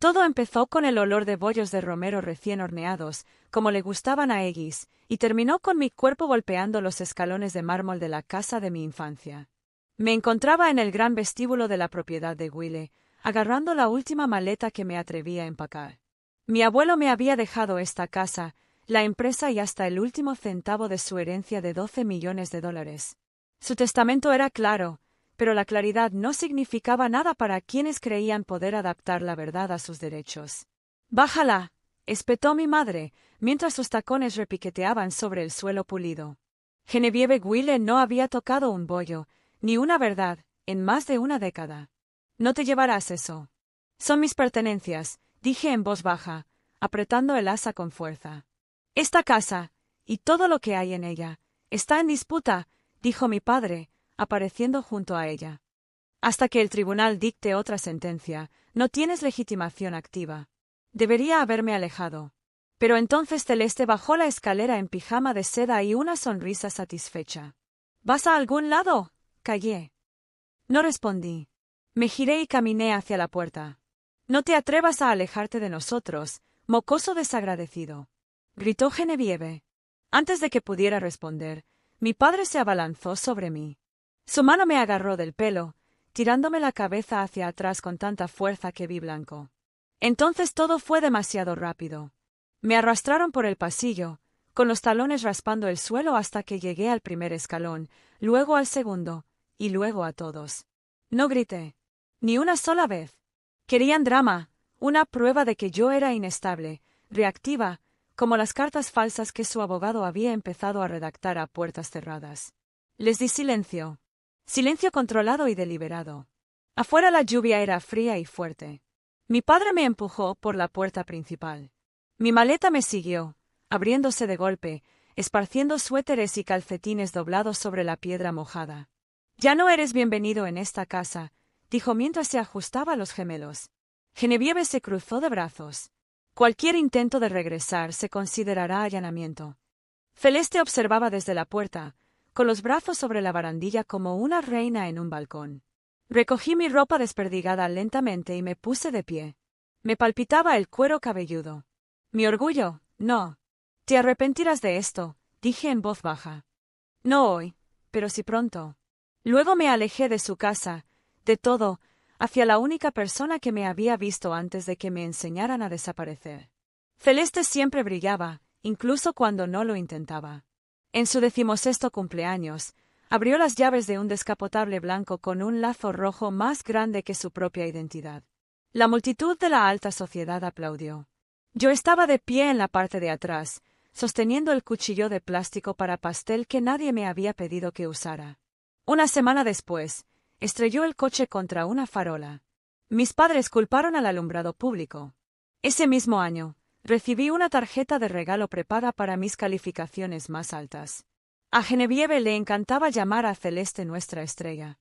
Todo empezó con el olor de bollos de romero recién horneados, como le gustaban a Egis, y terminó con mi cuerpo golpeando los escalones de mármol de la casa de mi infancia. Me encontraba en el gran vestíbulo de la propiedad de Wille, agarrando la última maleta que me atrevía a empacar. Mi abuelo me había dejado esta casa, la empresa y hasta el último centavo de su herencia de $12 millones. Su testamento era claro, pero la claridad no significaba nada para quienes creían poder adaptar la verdad a sus derechos. «Bájala», espetó mi madre, mientras sus tacones repiqueteaban sobre el suelo pulido. Genevieve Wille no había tocado un bollo, ni una verdad, en más de una década. «No te llevarás eso. Son mis pertenencias», dije en voz baja, apretando el asa con fuerza. «Esta casa, y todo lo que hay en ella, está en disputa», dijo mi padre, apareciendo junto a ella. «Hasta que el tribunal dicte otra sentencia, no tienes legitimación activa. Debería haberme alejado». Pero entonces Celeste bajó la escalera en pijama de seda y una sonrisa satisfecha. «¿Vas a algún lado?», callé. No respondí. Me giré y caminé hacia la puerta. «No te atrevas a alejarte de nosotros, mocoso desagradecido», gritó Genevieve. Antes de que pudiera responder, mi padre se abalanzó sobre mí. Su mano me agarró del pelo, tirándome la cabeza hacia atrás con tanta fuerza que vi blanco. Entonces todo fue demasiado rápido. Me arrastraron por el pasillo, con los talones raspando el suelo hasta que llegué al primer escalón, luego al segundo, y luego a todos. No grité. Ni una sola vez. Querían drama, una prueba de que yo era inestable, reactiva, como las cartas falsas que su abogado había empezado a redactar a puertas cerradas. Les di silencio. Silencio controlado y deliberado. Afuera la lluvia era fría y fuerte. Mi padre me empujó por la puerta principal. Mi maleta me siguió, abriéndose de golpe, esparciendo suéteres y calcetines doblados sobre la piedra mojada. «Ya no eres bienvenido en esta casa», dijo mientras se ajustaba los gemelos. Genevieve se cruzó de brazos. «Cualquier intento de regresar se considerará allanamiento». Celeste observaba desde la puerta, con los brazos sobre la barandilla como una reina en un balcón. Recogí mi ropa desperdigada lentamente y me puse de pie. Me palpitaba el cuero cabelludo. «Mi orgullo, no. Te arrepentirás de esto», dije en voz baja. «No hoy, pero sí pronto». Luego me alejé de su casa, de todo, hacia la única persona que me había visto antes de que me enseñaran a desaparecer. Celeste siempre brillaba, incluso cuando no lo intentaba. En su 16º cumpleaños, abrió las llaves de un descapotable blanco con un lazo rojo más grande que su propia identidad. La multitud de la alta sociedad aplaudió. Yo estaba de pie en la parte de atrás, sosteniendo el cuchillo de plástico para pastel que nadie me había pedido que usara. Una semana después, estrelló el coche contra una farola. Mis padres culparon al alumbrado público. Ese mismo año, recibí una tarjeta de regalo prepaga para mis calificaciones más altas. A Genevieve le encantaba llamar a Celeste nuestra estrella.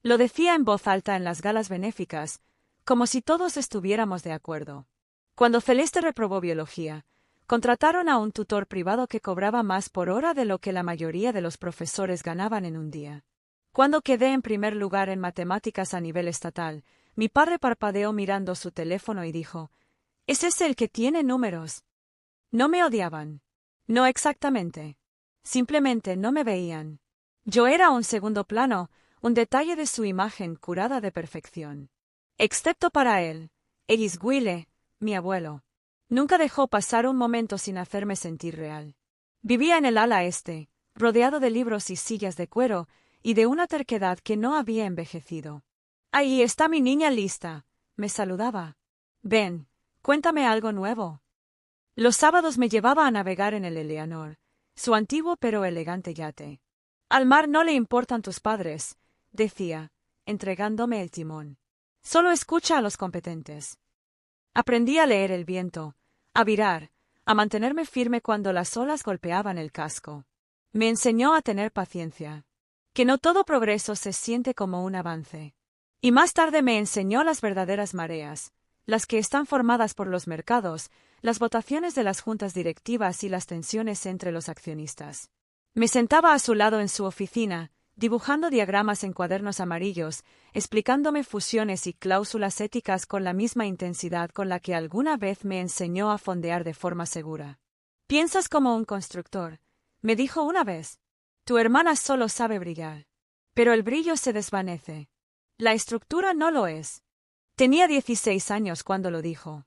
Lo decía en voz alta en las galas benéficas, como si todos estuviéramos de acuerdo. Cuando Celeste reprobó biología, contrataron a un tutor privado que cobraba más por hora de lo que la mayoría de los profesores ganaban en un día. Cuando quedé en primer lugar en matemáticas a nivel estatal, mi padre parpadeó mirando su teléfono y dijo: «¿Es ese el que tiene números?». No me odiaban. No exactamente. Simplemente no me veían. Yo era un segundo plano, un detalle de su imagen curada de perfección. Excepto para él, Egis Wille, mi abuelo. Nunca dejó pasar un momento sin hacerme sentir real. Vivía en el ala este, rodeado de libros y sillas de cuero, y de una terquedad que no había envejecido. «Ahí está mi niña lista», me saludaba. «Ven, cuéntame algo nuevo». Los sábados me llevaba a navegar en el Eleanor, su antiguo pero elegante yate. «Al mar no le importan tus padres», decía, entregándome el timón. «Solo escucha a los competentes». Aprendí a leer el viento, a virar, a mantenerme firme cuando las olas golpeaban el casco. Me enseñó a tener paciencia. Que no todo progreso se siente como un avance. Y más tarde me enseñó las verdaderas mareas, las que están formadas por los mercados, las votaciones de las juntas directivas y las tensiones entre los accionistas. Me sentaba a su lado en su oficina, dibujando diagramas en cuadernos amarillos, explicándome fusiones y cláusulas éticas con la misma intensidad con la que alguna vez me enseñó a fondear de forma segura. «Piensas como un constructor», me dijo una vez. «Tu hermana solo sabe brillar. Pero el brillo se desvanece. La estructura no lo es». Tenía 16 años cuando lo dijo.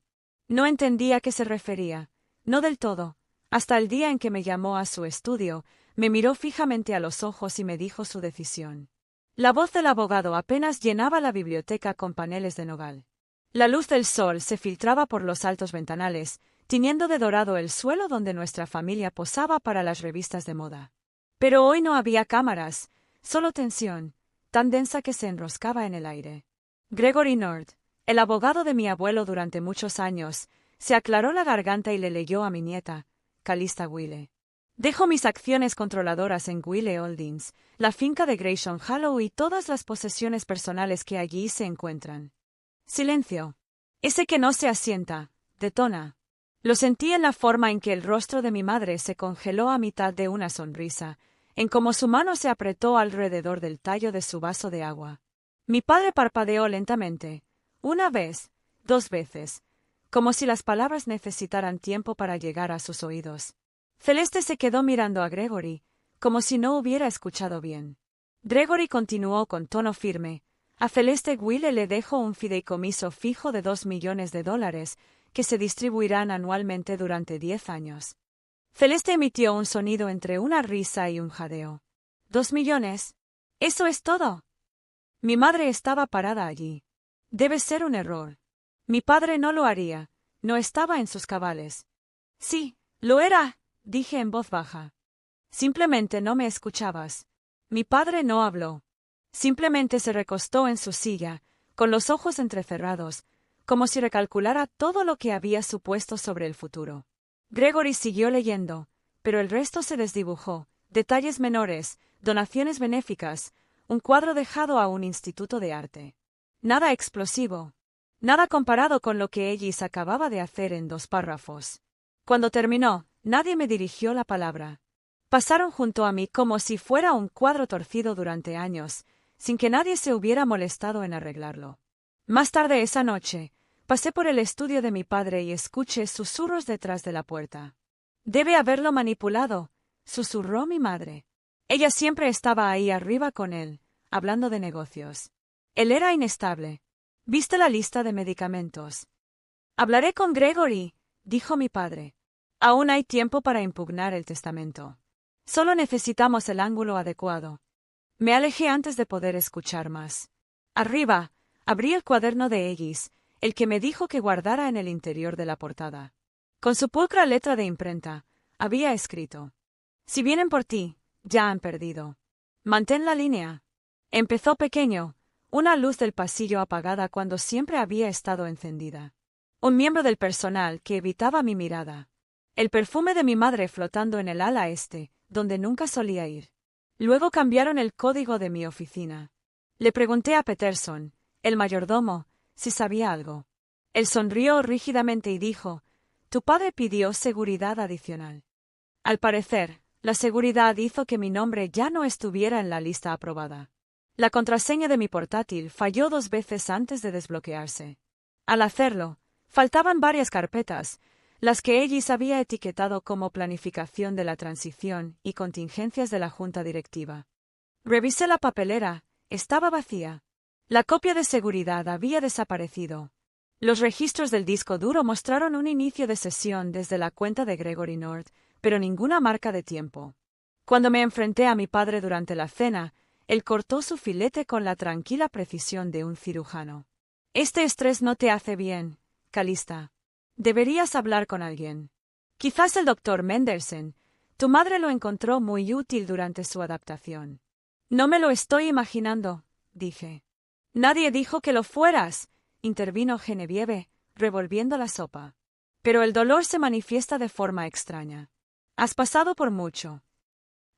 No entendía a qué se refería, no del todo, hasta el día en que me llamó a su estudio, me miró fijamente a los ojos y me dijo su decisión. La voz del abogado apenas llenaba la biblioteca con paneles de nogal. La luz del sol se filtraba por los altos ventanales, tiñendo de dorado el suelo donde nuestra familia posaba para las revistas de moda. Pero hoy no había cámaras, solo tensión, tan densa que se enroscaba en el aire. Gregory Nord, el abogado de mi abuelo durante muchos años, se aclaró la garganta y le leyó a mi nieta, Calista Wille. «Dejo mis acciones controladoras en Wille Holdings, la finca de Grayson Hollow y todas las posesiones personales que allí se encuentran». Silencio. Ese que no se asienta, detona. Lo sentí en la forma en que el rostro de mi madre se congeló a mitad de una sonrisa, en cómo su mano se apretó alrededor del tallo de su vaso de agua. Mi padre parpadeó lentamente, una vez, 2 veces, como si las palabras necesitaran tiempo para llegar a sus oídos. Celeste se quedó mirando a Gregory, como si no hubiera escuchado bien. Gregory continuó con tono firme. «A Celeste Wille le dejo un fideicomiso fijo de $2 millones que se distribuirán anualmente durante 10 años». Celeste emitió un sonido entre una risa y un jadeo. «¿2 millones? ¿Eso es todo?» Mi madre estaba parada allí. Debe ser un error. Mi padre no lo haría, no estaba en sus cabales. «Sí, lo era», dije en voz baja. «Simplemente no me escuchabas». Mi padre no habló. Simplemente se recostó en su silla, con los ojos entrecerrados, como si recalculara todo lo que había supuesto sobre el futuro. Gregory siguió leyendo, pero el resto se desdibujó, detalles menores, donaciones benéficas, un cuadro dejado a un instituto de arte. Nada explosivo. Nada comparado con lo que Ellis acababa de hacer en 2 párrafos. Cuando terminó, nadie me dirigió la palabra. Pasaron junto a mí como si fuera un cuadro torcido durante años, sin que nadie se hubiera molestado en arreglarlo. Más tarde esa noche, pasé por el estudio de mi padre y escuché susurros detrás de la puerta. «Debe haberlo manipulado», susurró mi madre. Ella siempre estaba ahí arriba con él, hablando de negocios. Él era inestable. «¿Viste la lista de medicamentos?» «Hablaré con Gregory», dijo mi padre. «Aún hay tiempo para impugnar el testamento. Solo necesitamos el ángulo adecuado». Me alejé antes de poder escuchar más. Arriba, abrí el cuaderno de Ellis, el que me dijo que guardara en el interior de la portada. Con su pulcra letra de imprenta, había escrito: «Si vienen por ti, ya han perdido. Mantén la línea». Empezó pequeño, una luz del pasillo apagada cuando siempre había estado encendida. Un miembro del personal que evitaba mi mirada. El perfume de mi madre flotando en el ala este, donde nunca solía ir. Luego cambiaron el código de mi oficina. Le pregunté a Peterson, el mayordomo, si sabía algo. Él sonrió rígidamente y dijo: «Tu padre pidió seguridad adicional». Al parecer, la seguridad hizo que mi nombre ya no estuviera en la lista aprobada. La contraseña de mi portátil falló 2 veces antes de desbloquearse. Al hacerlo, faltaban varias carpetas, las que Ellis había etiquetado como planificación de la transición y contingencias de la junta directiva. Revisé la papelera, estaba vacía. La copia de seguridad había desaparecido. Los registros del disco duro mostraron un inicio de sesión desde la cuenta de Gregory Nord, pero ninguna marca de tiempo. Cuando me enfrenté a mi padre durante la cena, él cortó su filete con la tranquila precisión de un cirujano. «Este estrés no te hace bien, Calista. Deberías hablar con alguien. Quizás el doctor Mendelsohn. Tu madre lo encontró muy útil durante su adaptación». «No me lo estoy imaginando», dije. «Nadie dijo que lo fueras», intervino Genevieve, revolviendo la sopa. «Pero el dolor se manifiesta de forma extraña. Has pasado por mucho».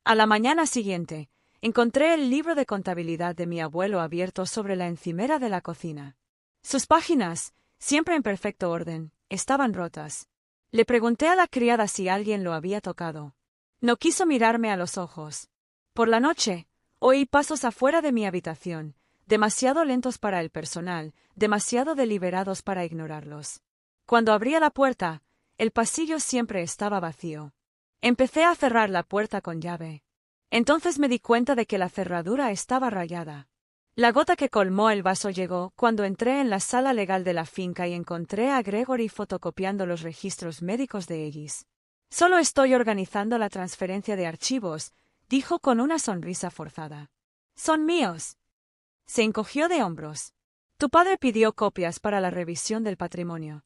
A la mañana siguiente, encontré el libro de contabilidad de mi abuelo abierto sobre la encimera de la cocina. Sus páginas, siempre en perfecto orden, estaban rotas. Le pregunté a la criada si alguien lo había tocado. No quiso mirarme a los ojos. Por la noche, Oí pasos afuera de mi habitación, demasiado lentos para el personal, demasiado deliberados para ignorarlos. Cuando abría la puerta, el pasillo siempre estaba vacío. Empecé a cerrar la puerta con llave. Entonces me di cuenta de que la cerradura estaba rayada. La gota que colmó el vaso llegó cuando entré en la sala legal de la finca y encontré a Gregory fotocopiando los registros médicos de Aegis. «Solo estoy organizando la transferencia de archivos», dijo con una sonrisa forzada. «Son míos». Se encogió de hombros. «Tu padre pidió copias para la revisión del patrimonio».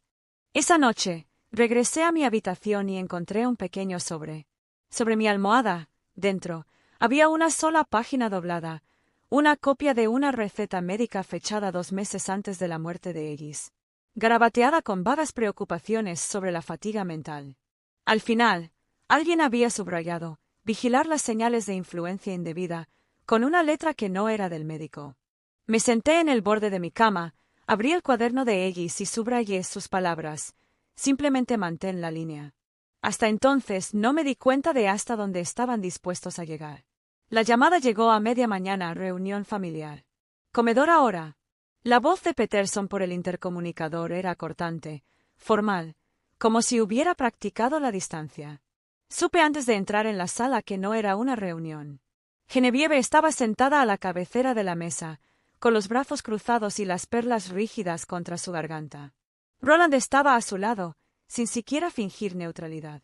Esa noche, regresé a mi habitación y encontré un pequeño sobre. Sobre mi almohada, dentro, había una sola página doblada, una copia de una receta médica fechada 2 meses antes de la muerte de Aegis, garabateada con vagas preocupaciones sobre la fatiga mental. Al final, alguien había subrayado, vigilar las señales de influencia indebida, con una letra que no era del médico. Me senté en el borde de mi cama, abrí el cuaderno de Aegis y subrayé sus palabras. Simplemente mantén la línea. Hasta entonces no me di cuenta de hasta dónde estaban dispuestos a llegar. La llamada llegó a media mañana, reunión familiar. Comedor ahora. La voz de Peterson por el intercomunicador era cortante, formal, como si hubiera practicado la distancia. Supe antes de entrar en la sala que no era una reunión. Genevieve estaba sentada a la cabecera de la mesa, con los brazos cruzados y las perlas rígidas contra su garganta. Roland estaba a su lado, sin siquiera fingir neutralidad.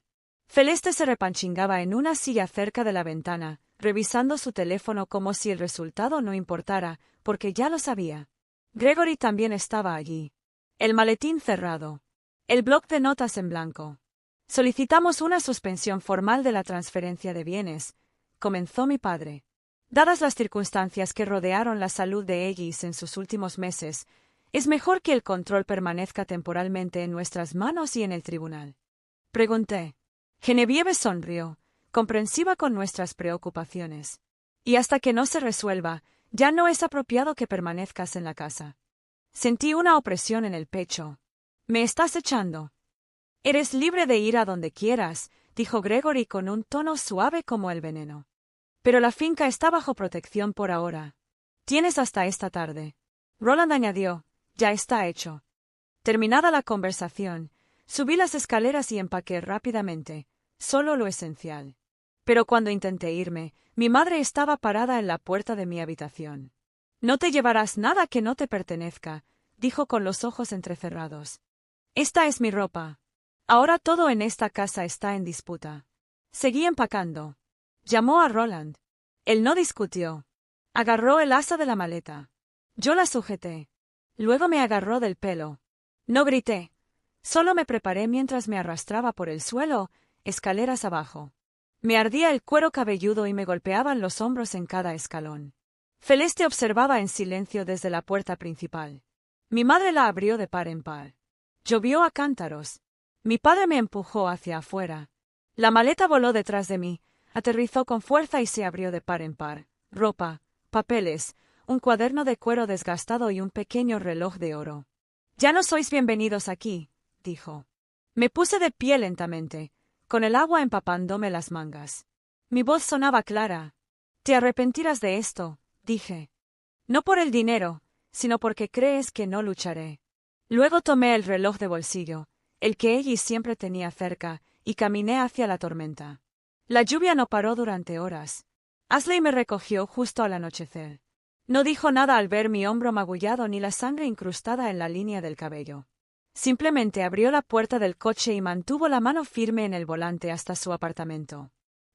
Celeste se repanchingaba en una silla cerca de la ventana, revisando su teléfono como si el resultado no importara, porque ya lo sabía. Gregory también estaba allí. El maletín cerrado. El bloc de notas en blanco. Solicitamos una suspensión formal de la transferencia de bienes, comenzó mi padre. Dadas las circunstancias que rodearon la salud de Aegis en sus últimos meses, es mejor que el control permanezca temporalmente en nuestras manos y en el tribunal. Pregunté. Genevieve sonrió, comprensiva con nuestras preocupaciones. Y hasta que no se resuelva, ya no es apropiado que permanezcas en la casa. Sentí una opresión en el pecho. ¿Me estás echando? Eres libre de ir a donde quieras, dijo Gregory con un tono suave como el veneno. Pero la finca está bajo protección por ahora. Tienes hasta esta tarde. Roland añadió, ya está hecho. Terminada la conversación, subí las escaleras y empaqué rápidamente, solo lo esencial. Pero cuando intenté irme, mi madre estaba parada en la puerta de mi habitación. No te llevarás nada que no te pertenezca, dijo con los ojos entrecerrados. Esta es mi ropa. Ahora todo en esta casa está en disputa. Seguí empacando. Llamó a Roland. Él no discutió. Agarró el asa de la maleta. Yo la sujeté. Luego me agarró del pelo. No grité. Solo me preparé mientras me arrastraba por el suelo, escaleras abajo. Me ardía el cuero cabelludo y me golpeaban los hombros en cada escalón. Celeste observaba en silencio desde la puerta principal. Mi madre la abrió de par en par. Llovió a cántaros. Mi padre me empujó hacia afuera. La maleta voló detrás de mí, aterrizó con fuerza y se abrió de par en par. Ropa, papeles, un cuaderno de cuero desgastado y un pequeño reloj de oro. «Ya no sois bienvenidos aquí», dijo. Me puse de pie lentamente, con el agua empapándome las mangas. Mi voz sonaba clara. «Te arrepentirás de esto», dije. «No por el dinero, sino porque crees que no lucharé». Luego tomé el reloj de bolsillo, el que Aegis siempre tenía cerca, y caminé hacia la tormenta. La lluvia no paró durante horas. Ashley me recogió justo al anochecer. No dijo nada al ver mi hombro magullado ni la sangre incrustada en la línea del cabello. Simplemente abrió la puerta del coche y mantuvo la mano firme en el volante hasta su apartamento.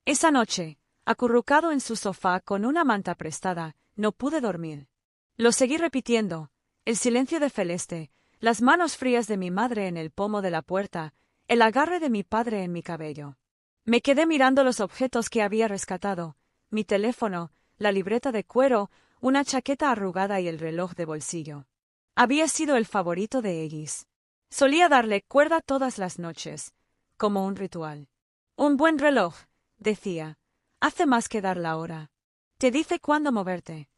Esa noche, acurrucado en su sofá con una manta prestada, no pude dormir. Lo seguí repitiendo, el silencio de Celeste, las manos frías de mi madre en el pomo de la puerta, el agarre de mi padre en mi cabello. Me quedé mirando los objetos que había rescatado, mi teléfono, la libreta de cuero, una chaqueta arrugada y el reloj de bolsillo. Había sido el favorito de Aegis. Solía darle cuerda todas las noches, como un ritual. Un buen reloj, decía, hace más que dar la hora. Te dice cuándo moverte.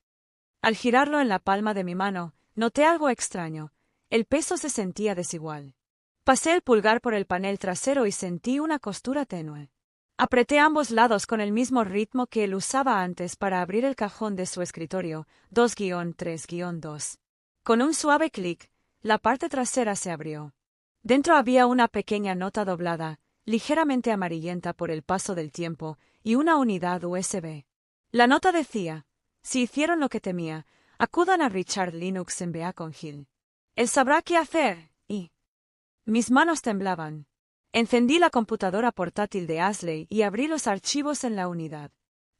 Al girarlo en la palma de mi mano, noté algo extraño. El peso se sentía desigual. Pasé el pulgar por el panel trasero y sentí una costura tenue. Apreté ambos lados con el mismo ritmo que él usaba antes para abrir el cajón de su escritorio, 2-3-2. Con un suave clic, la parte trasera se abrió. Dentro había una pequeña nota doblada, ligeramente amarillenta por el paso del tiempo, y una unidad USB. La nota decía: si hicieron lo que temía, acudan a Richard Linux en Beacon Hill. Él sabrá qué hacer, y... Mis manos temblaban. Encendí la computadora portátil de Ashley y abrí los archivos en la unidad.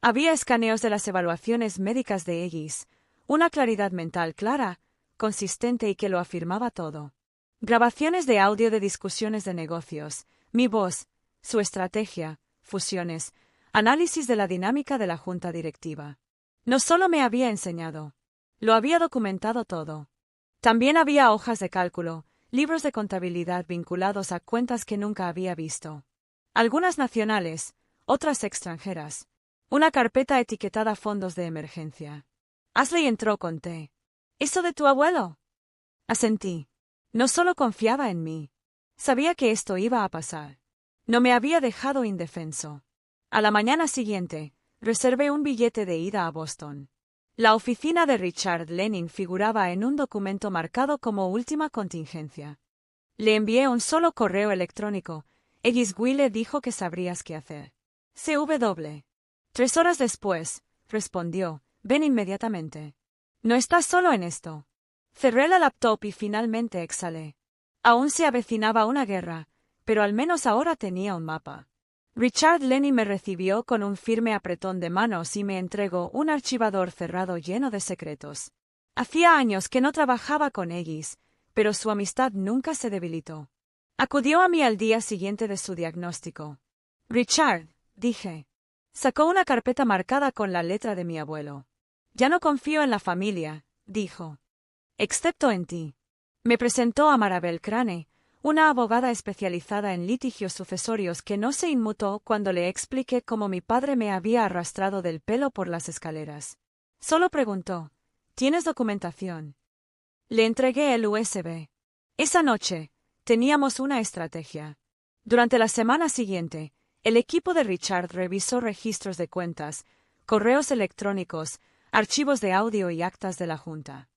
Había escaneos de las evaluaciones médicas de Aegis, una claridad mental clara, consistente y que lo afirmaba todo. Grabaciones de audio de discusiones de negocios, mi voz, su estrategia, fusiones, análisis de la dinámica de la junta directiva. No solo me había enseñado, lo había documentado todo. También había hojas de cálculo, libros de contabilidad vinculados a cuentas que nunca había visto. Algunas nacionales, otras extranjeras. Una carpeta etiquetada fondos de emergencia. Ashley entró con té. ¿Eso de tu abuelo? Asentí. No solo confiaba en mí. Sabía que esto iba a pasar. No me había dejado indefenso. A la mañana siguiente, reservé un billete de ida a Boston. La oficina de Richard Lenin figuraba en un documento marcado como última contingencia. Le envié un solo correo electrónico. Aegis Wille dijo que sabrías qué hacer. CW. 3 horas después, respondió, ven inmediatamente. No estás solo en esto. Cerré la laptop y finalmente exhalé. Aún se avecinaba una guerra, pero al menos ahora tenía un mapa. Richard Lenin me recibió con un firme apretón de manos y me entregó un archivador cerrado lleno de secretos. Hacía años que no trabajaba con Aegis, pero su amistad nunca se debilitó. Acudió a mí al día siguiente de su diagnóstico. Richard, dije. Sacó una carpeta marcada con la letra de mi abuelo. Ya no confío en la familia, dijo. Excepto en ti. Me presentó a Marabel Crane, una abogada especializada en litigios sucesorios que no se inmutó cuando le expliqué cómo mi padre me había arrastrado del pelo por las escaleras. Solo preguntó, ¿tienes documentación? Le entregué el USB. Esa noche, teníamos una estrategia. Durante la semana siguiente, el equipo de Richard revisó registros de cuentas, correos electrónicos, archivos de audio y actas de la Junta.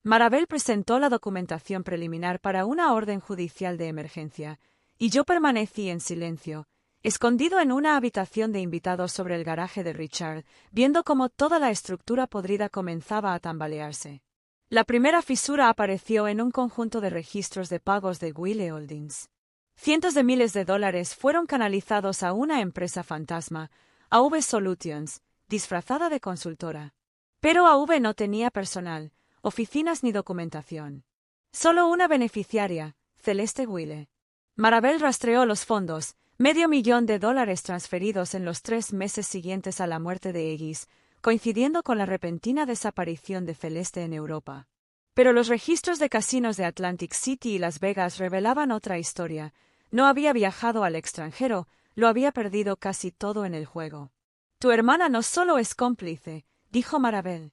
Marabel presentó la documentación preliminar para una orden judicial de emergencia, y yo permanecí en silencio, escondido en una habitación de invitados sobre el garaje de Richard, viendo cómo toda la estructura podrida comenzaba a tambalearse. La primera fisura apareció en un conjunto de registros de pagos de Wille Holdings. Cientos de miles de dólares fueron canalizados a una empresa fantasma, AV Solutions, disfrazada de consultora. Pero AV no tenía personal, oficinas ni documentación. Solo una beneficiaria, Celeste Wille. Marabel rastreó los fondos, $500,000 transferidos en los 3 meses siguientes a la muerte de Aegis, coincidiendo con la repentina desaparición de Celeste en Europa. Pero los registros de casinos de Atlantic City y Las Vegas revelaban otra historia. No había viajado al extranjero, lo había perdido casi todo en el juego. Tu hermana no solo es cómplice, dijo Marabel.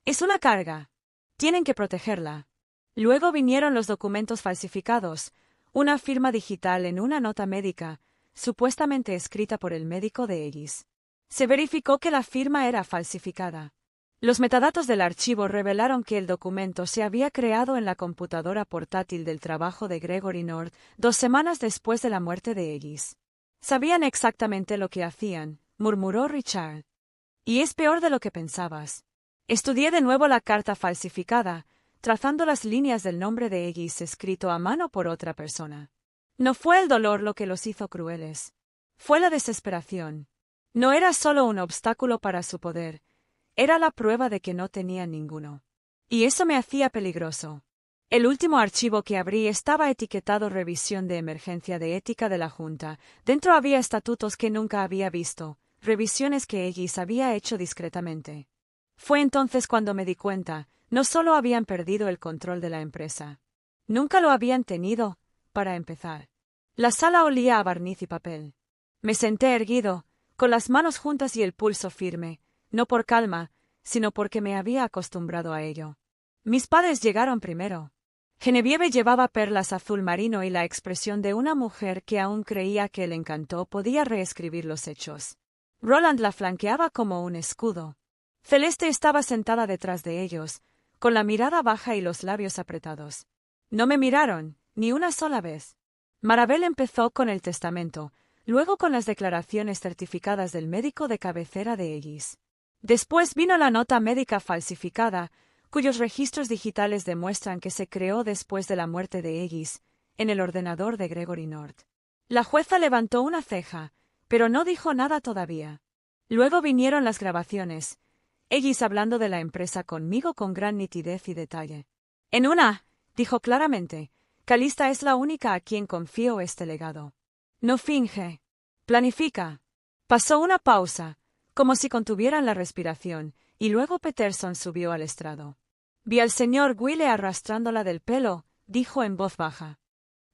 Es una carga. Tienen que protegerla. Luego vinieron los documentos falsificados, una firma digital en una nota médica, supuestamente escrita por el médico de Aegis. Se verificó que la firma era falsificada. Los metadatos del archivo revelaron que el documento se había creado en la computadora portátil del trabajo de Gregory Nord 2 semanas después de la muerte de Aegis. Sabían exactamente lo que hacían, murmuró Richard. Y es peor de lo que pensabas. Estudié de nuevo la carta falsificada, trazando las líneas del nombre de Aegis escrito a mano por otra persona. No fue el dolor lo que los hizo crueles. Fue la desesperación. No era solo un obstáculo para su poder, era la prueba de que no tenía ninguno. Y eso me hacía peligroso. El último archivo que abrí estaba etiquetado Revisión de Emergencia de Ética de la Junta. Dentro había estatutos que nunca había visto, revisiones que Aegis había hecho discretamente. Fue entonces cuando me di cuenta, no solo habían perdido el control de la empresa. Nunca lo habían tenido, para empezar. La sala olía a barniz y papel. Me senté erguido, con las manos juntas y el pulso firme, no por calma, sino porque me había acostumbrado a ello. Mis padres llegaron primero. Genevieve llevaba perlas azul marino y la expresión de una mujer que aún creía que el encanto podía reescribir los hechos. Roland la flanqueaba como un escudo. Celeste estaba sentada detrás de ellos, con la mirada baja y los labios apretados. No me miraron, ni una sola vez. Marabel empezó con el testamento, luego con las declaraciones certificadas del médico de cabecera de Ellis. Después vino la nota médica falsificada, cuyos registros digitales demuestran que se creó después de la muerte de Ellis, en el ordenador de Gregory North. La jueza levantó una ceja, pero no dijo nada todavía. Luego vinieron las grabaciones, Ellis hablando de la empresa conmigo con gran nitidez y detalle. En una, dijo claramente, Calista es la única a quien confío este legado. No finge. Planifica. Pasó una pausa, como si contuvieran la respiración, y luego Peterson subió al estrado. Vi al señor Gwyle arrastrándola del pelo, dijo en voz baja.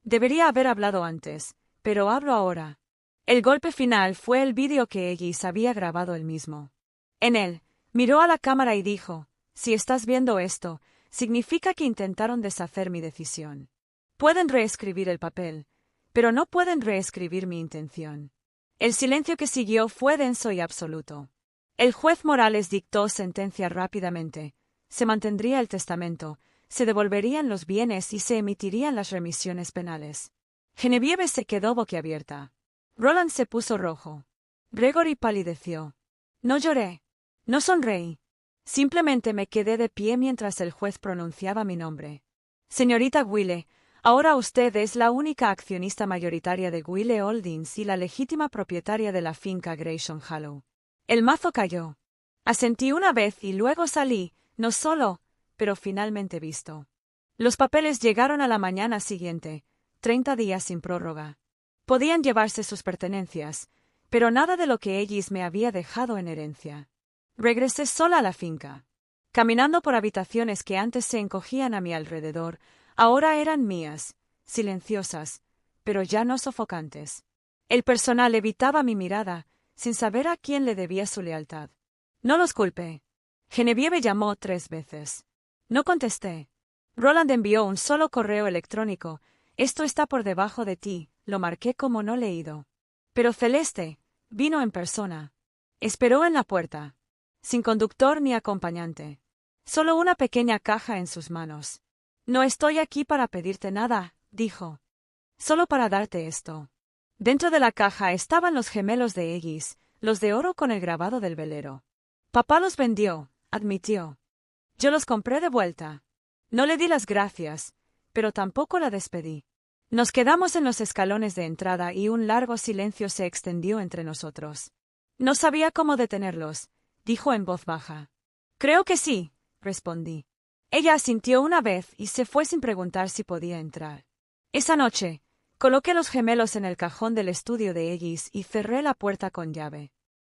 Debería haber hablado antes, pero hablo ahora. El golpe final fue el vídeo que Ellis había grabado él mismo. En él, miró a la cámara y dijo, si estás viendo esto, significa que intentaron deshacer mi decisión. Pueden reescribir el papel, pero no pueden reescribir mi intención. El silencio que siguió fue denso y absoluto. El juez Morales dictó sentencia rápidamente. Se mantendría el testamento, se devolverían los bienes y se emitirían las remisiones penales. Genevieve se quedó boquiabierta. Roland se puso rojo. Gregory palideció. No lloré. No sonreí. Simplemente me quedé de pie mientras el juez pronunciaba mi nombre. Señorita Gwyle, ahora usted es la única accionista mayoritaria de Gwyle Holdings y la legítima propietaria de la finca Grayson Hollow. El mazo cayó. Asentí una vez y luego salí, no solo, pero finalmente visto. Los papeles llegaron a la mañana siguiente, 30 días sin prórroga. Podían llevarse sus pertenencias, pero nada de lo que Ellis me había dejado en herencia. Regresé sola a la finca. Caminando por habitaciones que antes se encogían a mi alrededor, ahora eran mías, silenciosas, pero ya no sofocantes. El personal evitaba mi mirada, sin saber a quién le debía su lealtad. No los culpé. Genevieve llamó 3 veces. No contesté. Roland envió un solo correo electrónico. Esto está por debajo de ti, lo marqué como no leído. Pero Celeste vino en persona. Esperó en la puerta. Sin conductor ni acompañante. Solo una pequeña caja en sus manos. No estoy aquí para pedirte nada, dijo. Solo para darte esto. Dentro de la caja estaban los gemelos de Ellis, los de oro con el grabado del velero. Papá los vendió, admitió. Yo los compré de vuelta. No le di las gracias, pero tampoco la despedí. Nos quedamos en los escalones de entrada y un largo silencio se extendió entre nosotros. No sabía cómo detenerlos, dijo en voz baja. Creo que sí, respondí. Ella asintió una vez y se fue sin preguntar si podía entrar. Esa noche, coloqué los gemelos en el cajón del estudio de Ellis y cerré la puerta con llave.